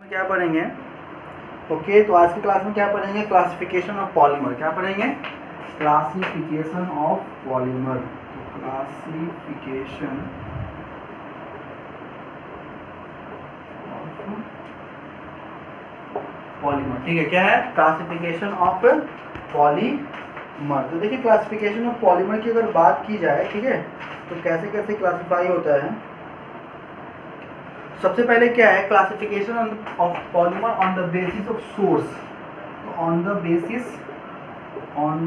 क्या पढ़ेंगे? ओके, तो आज की क्लास में क्या पढ़ेंगे? Classification of polymer. क्या पढ़ेंगे? Classification of polymer. Classification of polymer, ठीक है। क्या है? Classification of polymer. तो देखिए, क्लासिफिकेशन ऑफ पॉलीमर की अगर बात की जाए, ठीक है, तो कैसे कैसे क्लासिफाई होता है। सबसे पहले क्या है? Classification of polymer on the basis of source. On the basis of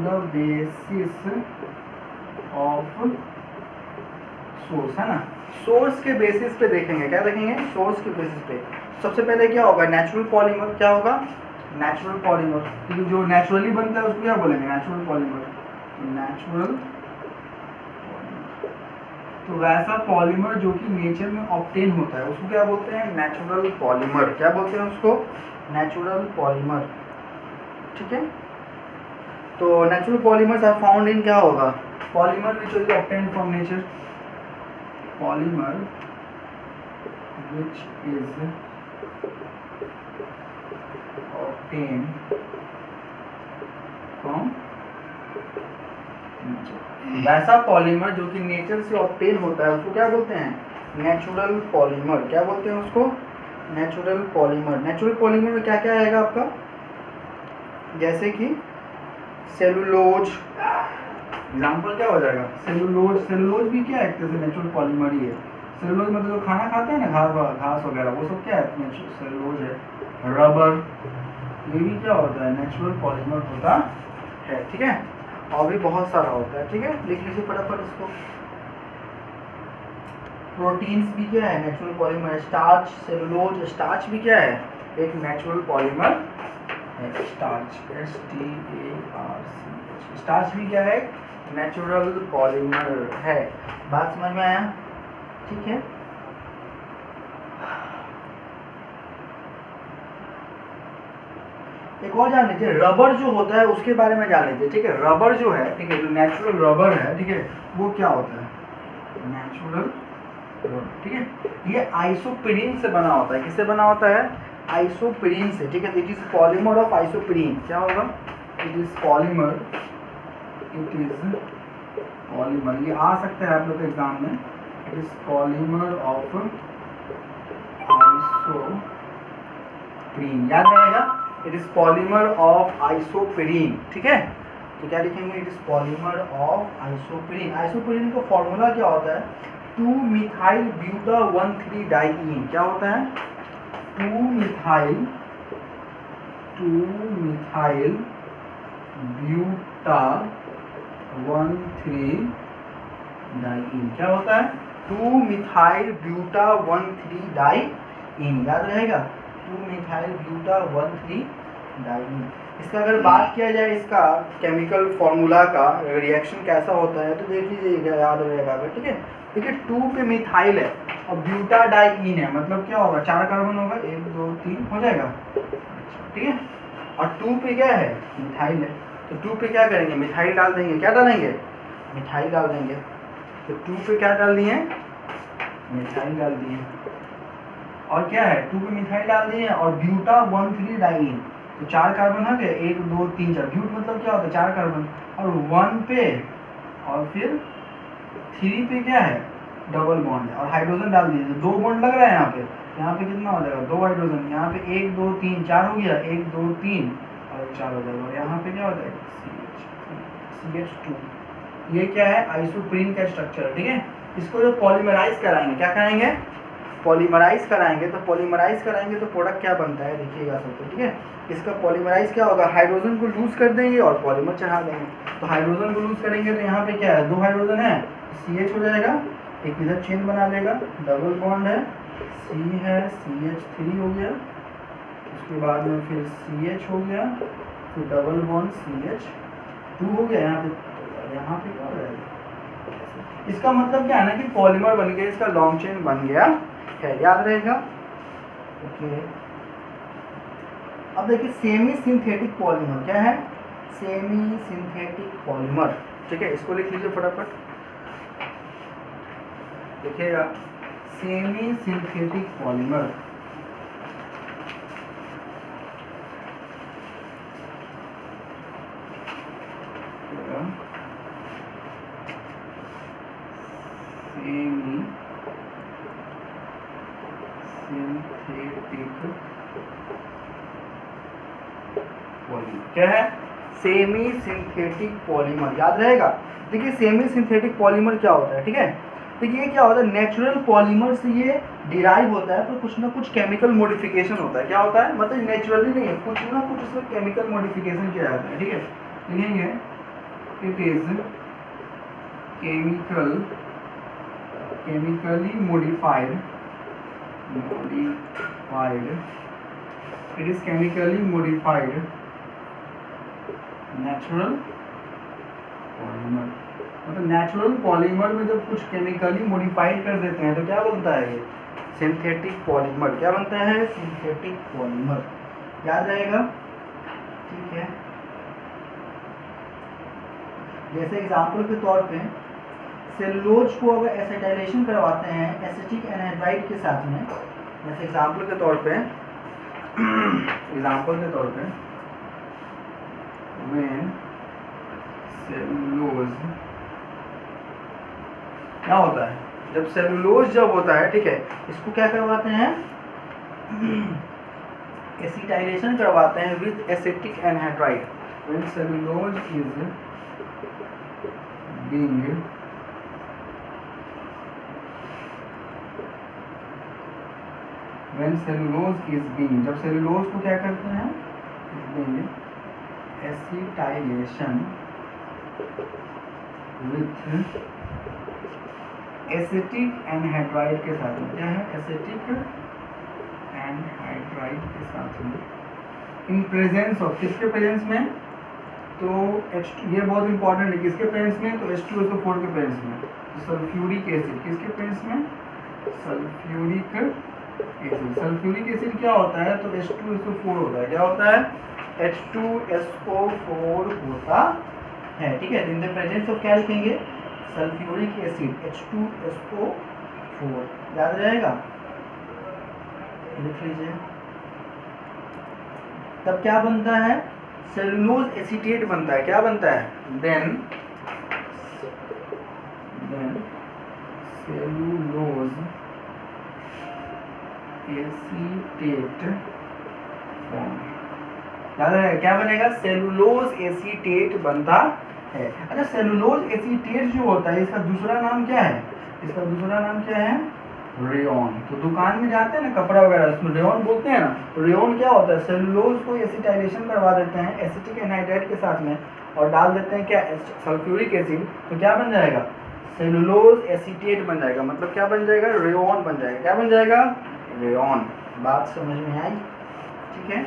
source, है ना। सोर्स के बेसिस पे देखेंगे। क्या देखेंगे? सोर्स के बेसिस पे। सबसे पहले क्या होगा? Natural polymer. क्या होगा? Natural polymer. क्योंकि जो नेचुरली बनता है उसको क्या बोलेंगे? Natural polymer. नेचुरल, तो वैसा पॉलीमर जो कि नेचर में ऑब्टेन होता है उसको क्या बोलते हैं? Natural polymer. क्या बोलते हैं उसको? नेचुरल पॉलीमर, ठीक है। तो natural polymers are found in, क्या होगा? Polymer which is obtain from nature. Polymer which is obtain from nature. वैसा पॉलीमर जो कि नेचर से ऑब्टेन होता है उसको क्या बोलते हैं? Natural polymer. क्या बोलते हैं उसको? Natural polymer. नेचुरल पॉलीमर में क्या क्या आएगा आपका? जैसे कि सेलुलोज। एग्जाम्पल क्या हो जाएगा? सेलुलोज। सेलुलोज भी क्या है? जैसे नेचुरल पॉलीमर ही है। सेलुलोज मतलब जो खाना खाते हैं ना, घास वगैरह, वो सब क्या है? सेलुलोज है। रबर, ये भी क्या होता है? नेचुरल पॉलीमर होता है, ठीक है। और भी बहुत सारा होता है, ठीक है। लिख लीजिए फटाफट इसको। प्रोटीन्स भी क्या है? Natural polymer. Starch, cellulose, starch भी क्या है? एक नेचुरल पॉलीमर है। Starch, STARCH। स्टार्च भी क्या है? नेचुरल पॉलीमर है। बात समझ में आया? ठीक है। एक और जान लीजिए, रबर जो होता है उसके बारे में जान लीजिए, ठीक है। रबर जो है, ठीक है, जो नेचुरल रबर है, ठीक है, वो क्या होता है? नेचुरल रबर, ठीक है। ये आइसोप्रीन से बना होता है। किससे बना होता है? आइसोप्रीन से, ठीक है। It is polymer of isoprene. क्या होगा? It is polymer. It is polymer, ये आ सकता है आप लोग के एग्जाम में। It is polymer of isoprene, याद रहेगा। It is polymer of isoprene, ठीक है। तो क्या लिखेंगे? It is polymer of isoprene. Isoprene का फॉर्मूला क्या होता है? 2-मिथाइल ब्यूटा 1,3-डाइईन। क्या होता है? 2-मिथाइल ब्यूटा 1,3-डाइईन। क्या होता है? 2-मिथाइल ब्यूटा 1,3-डाइईन, याद रहेगा। 2-मिथाइल ब्यूटा 1,3-डाइईन। इसका अगर बात किया जाए, इसका केमिकल फॉर्मूला का रिएक्शन कैसा होता है, तो देख लीजिए, याद रहेगा अगर, ठीक है। देखिए, 2 पे मिथाइल है और ब्यूटा डाइईन है, मतलब क्या होगा? 4 कार्बन होगा, 1 2 3 हो जाएगा, ठीक है। और 2 पे क्या है? मिथाइल है। तो 2 पे क्या करेंगे? मिथाइल डाल देंगे। क्या डालेंगे? मिथाइल डाल देंगे। तो 2 पे क्या डाल दिए? मिथाइल डाल दिए। और क्या है? 2 पे मिथाइल डाल दिए और ब्यूटा 1,3-डाइईन। तो 4 कार्बन हो गए, 1 2 3 4। ब्यूट मतलब क्या होता है? 4 कार्बन। और 1 पे और फिर 3 पे क्या है? डबल बॉन्ड है और हाइड्रोजन डाल दीजिए। 2 बॉन्ड लग रहा है यहाँ पे। यहाँ पे कितना हो जाएगा? 2 हाइड्रोजन। यहाँ पे 1 2 3 4 हो गया, 1 2 3 और 4 हो जाएगा। और यहाँ पे क्या हो जाएगा? CH2। ये क्या है? आइसोप्रीन का स्ट्रक्चर, ठीक है। इसको जो पॉलीमराइज कराएंगे, क्या कराएंगे? पॉलीमराइज कराएंगे। तो पॉलीमराइज कराएंगे तो प्रोडक्ट क्या बनता है? देखिएगा सबको, ठीक है। इसका पॉलीमराइज क्या होगा? हाइड्रोजन को लूज कर देंगे और पॉलीमर चढ़ा देंगे। तो हाइड्रोजन को लूज करेंगे तो यहाँ पे क्या है? 2 हाइड्रोजन है, CH हो जाएगा। एक इधर चेन बना लेगा, डबल बॉन्ड है, C है, CH3 हो गया। उसके बाद में फिर CH हो गया, फिर डबल बॉन्ड CH2 हो गया। यहाँ पे क्या हो जाएगा? इसका मतलब क्या है ना कि पॉलीमर बन गया, इसका लॉन्ग चेन बन गया है, याद रहेगा। ओके, अब देखिए, सेमी सिंथेटिक पॉलीमर क्या है? सेमी सिंथेटिक पॉलीमर, ठीक है। इसको लिख लीजिए फटाफट, लिखिएगा। Semi synthetic polymer polymer. क्या है? Semi synthetic polymer. याद रहेगा। देखिए सेमी सिंथेटिक पॉलीमर क्या होता है, ठीक है। देखिए क्या होता है, नेचुरल पॉलीमर से ये डिराइव होता है, पर कुछ ना कुछ केमिकल मॉडिफिकेशन होता है। क्या होता है? मतलब नेचुरली नहीं है, कुछ ना कुछ उसमें केमिकल मॉडिफिकेशन किया जाता है, ठीक है। लिखेंगे it is chemically modified, it is chemically modified natural polymer. मतलब नेचुरल पॉलीमर में जब कुछ केमिकली मॉडिफाइड कर देते हैं तो क्या बनता है? ये सिंथेटिक पॉलीमर। क्या बनता है? Synthetic polymer. याद रहेगा, ठीक है। जैसे एग्जांपल के तौर पे सेलुलोज को अगर एसिटाइलेशन करवाते हैं एसिटिक एनहाइड्राइड के साथ में, जैसे एग्जांपल के तौर पे व्हेन सेलुलोज, क्या होता है? जब सेलुलोज जब होता है, ठीक है, इसको क्या करवाते हैं? एसिटाइलेशन करवाते हैं with acetic anhydride. When cellulose is being जब सेलुलोज को क्या करते हैं? एसिटाइलेशन विथ एसिटिक एनहाइड्राइड के साथ में। क्या है? एसिटिक एनहाइड्राइड के साथ में, इन प्रेजेंस ऑफ, किसके प्रेजेंस में? तो ये बहुत इंपॉर्टेंट है, किसके प्रेजेंस में? तो H2SO4 के प्रेजेंस में। तो सल्फ्यूरिक एसिड किसके प्रेजेंस में? Sulphuric acid. सल्फ्यूरिक एसिड क्या होता है? तो H2SO4 होता है। क्या होता है? H2SO4 होता है, ठीक है। इन द प्रेजेंस ऑफ क्या लिखेंगे? Sulphuric acid H2SO4। याद रहेगा, लिख लीजिए। तब क्या बनता है? सेलुलोज एसीटेट बनता है। क्या बनता है? Then cellulose acetate form. याद रहेगा, क्या बनेगा? सेलुलोज एसीटेट बनता है। अच्छा, सेलुलोज एसीटेट जो होता है इसका दूसरा नाम क्या है? इसका दूसरा नाम क्या है? रेयॉन। तो दुकान में जाते हैं ना कपड़ा वगैरह, उसमें रेयॉन बोलते हैं ना। तो रेयॉन क्या होता है? सेलुलोज को एसिटाइलेशन करवा देते हैं एसिटिक एनहाइड्राइड के साथ में और डाल देते हैं क्या? Sulphuric acid. तो क्या बन जाएगा? सेलुलोज एसीटेट बन जाएगा। मतलब क्या बन जाएगा? रेयॉन बन जाएगा। क्या बन जाएगा? रेयॉन। बात समझ में आई, ठीक है।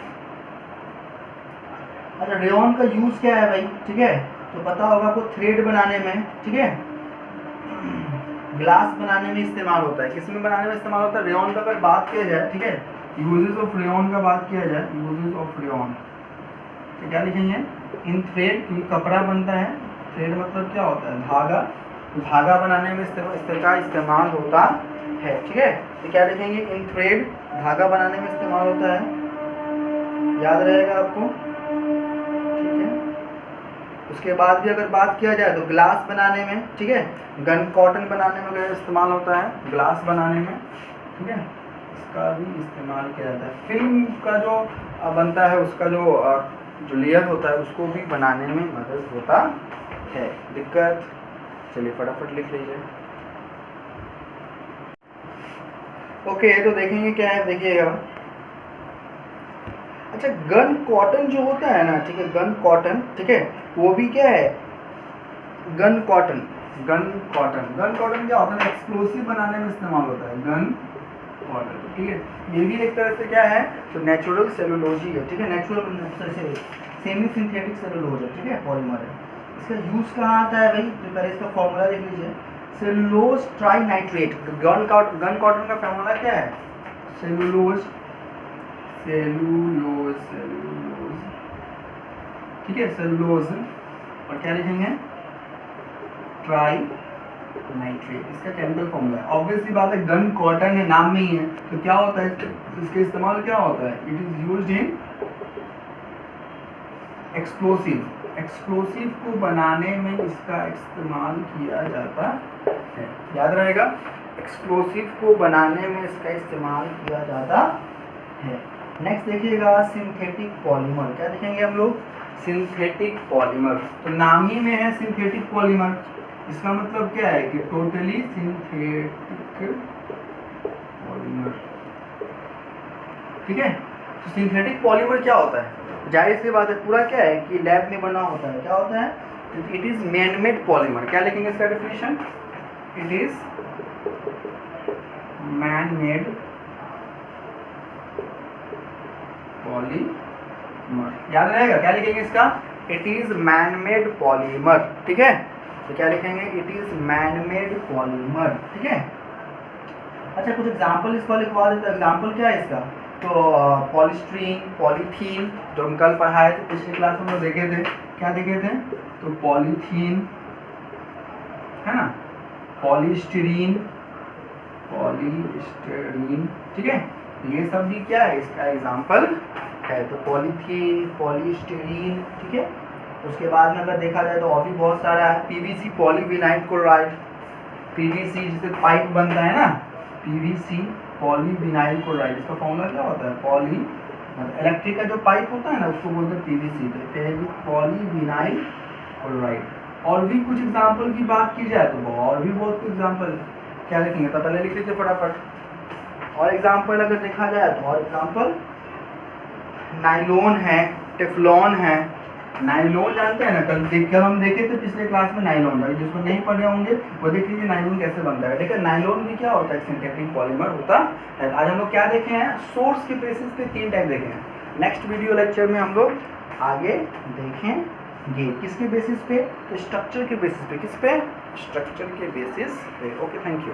अच्छा, रेयॉन का यूज क्या है भाई? ठीक है, तो पता होगा आपको, थ्रेड बनाने में, ठीक है, ग्लास बनाने में इस्तेमाल होता है। किसमें बनाने में इस्तेमाल होता है? रेयॉन का अगर बात किया जाए, ठीक है, यूजेस ऑफ रेयॉन का बात किया जाए, यूजेस ऑफ रेयॉन, तो क्या लिखेंगे? इन थ्रेड, क्योंकि कपड़ा बनता है, थ्रेड मतलब क्या होता है? धागा। धागा बनाने में इसका इस्तेमाल होता है, ठीक है। तो क्या लिखेंगे? इन थ्रेड, धागा बनाने में इस्तेमाल होता है। याद रहेगा आपको, ठीक है। उसके बाद भी अगर बात किया जाए तो ग्लास बनाने में, ठीक है, गन कॉटन बनाने में अगर इस्तेमाल होता है, ग्लास बनाने में, ठीक है, इसका भी इस्तेमाल किया जाता है। फिल्म का जो बनता है उसका जो लेयर होता है उसको भी बनाने में मदद होता है। दिक्कत? चलिए फटाफट लिख लीजिए। ओके, तो देखेंगे क्या है, देखिएगा। अच्छा, गन कॉटन जो होता है ना, ठीक है, गन कॉटन, ठीक है, वो भी क्या है? गन कॉटन क्या होता है? एक्सप्लोसिव बनाने में इस्तेमाल होता है, गन कॉटन, ठीक है। ये भी एक तरह से क्या है? तो नेचुरल सेलुलोजी है, ठीक है, नेचुरल सेमी सिंथेटिक सेलुलोज है, ठीक है, पॉलीमर है। इसका यूज कहाँ आता है भाई? तो पहले इसका फॉर्मूला देख लीजिए। Cellulose trinitrate. गन कॉटन का फॉर्मूला क्या है? सेलुलोज, ठीक है, सेलुलोज, और क्या लिखेंगे? ट्राइनाइट्रेट। इसका केमिकल फॉर्मूला है। ऑब्वियसली बात है, गन कॉटन है, नाम में ही है, तो क्या होता है? इसका इस्तेमाल क्या होता है? It is used in explosive को बनाने में इसका इस्तेमाल किया जाता है। याद रहेगा, एक्सप्लोसिव को बनाने में इसका इस्तेमाल किया जाता है। नेक्स्ट देखिएगा सिंथेटिक पॉलीमर। क्या देखेंगे हम लोग? Synthetic polymer. तो नाम ही में है सिंथेटिक पॉलीमर, इसका मतलब क्या है कि टोटली सिंथेटिक पॉलीमर। ठीक है, तो सिंथेटिक पॉलीमर क्या होता है? जाहिर सी बात है, पूरा क्या है कि लैब में बना होता है। क्या होता है? It is man made polymer. क्या लिखेंगे इसका definition? It is man made polymer. याद रहेगा, क्या लिखेंगे इसका? It is man made polymer. ठीक है, तो क्या लिखेंगे? It is man made polymer. ठीक है, अच्छा कुछ एग्जाम्पल इसका लिखवा देते हैं। एग्जाम्पल क्या है इसका? तो पॉलीस्टीरीन, पॉलीथीन, जो हम कल पढ़ाए थे पिछली क्लास में हम लोग देखे थे। क्या देखे थे? तो पॉलीथीन है ना, पॉलीस्टीरीन, पॉलीस्टीरीन। ठीक है, ये सब भी क्या है? इसका एग्जाम्पल है। तो पॉलीथीन, पॉलीस्टीरीन। ठीक है, उसके बाद में अगर देखा जाए तो और भी बहुत सारा है। PVC, polyvinyl chloride. पीवीसी जिससे पाइप बनता है ना, पीवीसी पॉलीविनाइल क्लोराइड, इसका फॉर्मूला क्या होता है? पॉली, मतलब इलेक्ट्रिक का जो पाइप होता है ना उसको बोलते हैं पीवीसी। तो पॉलीविनाइल क्लोराइड। और भी कुछ एग्जाम्पल की बात की जाए तो और भी बहुत कुछ एग्जाम्पल। क्या लिखेंगे? तो पहले लिख लीजिए फटाफट। और एग्जाम्पल अगर देखा जाए तो और एग्जाम्पल नाइलॉन है, टेफ्लॉन है। नाइलॉन जानते हैं ना, कल हम देखे थे पिछले क्लास में नाइलॉन। भाई जिसको नहीं पढ़े होंगे वो देख लीजिए नाइलॉन कैसे बनता है। ठीक है, नाइलॉन भी क्या होता है? सिंथेटिक पॉलीमर होता है। आज हम लोग क्या देखे हैं? सोर्स के बेसिस पे 3 टाइप देखे हैं। नेक्स्ट वीडियो लेक्चर में हम लोग आगे देखेंगे किसके बेसिस पे? तो स्ट्रक्चर के बेसिस पे। किस पे? स्ट्रक्चर के बेसिस पे। Okay, thank you.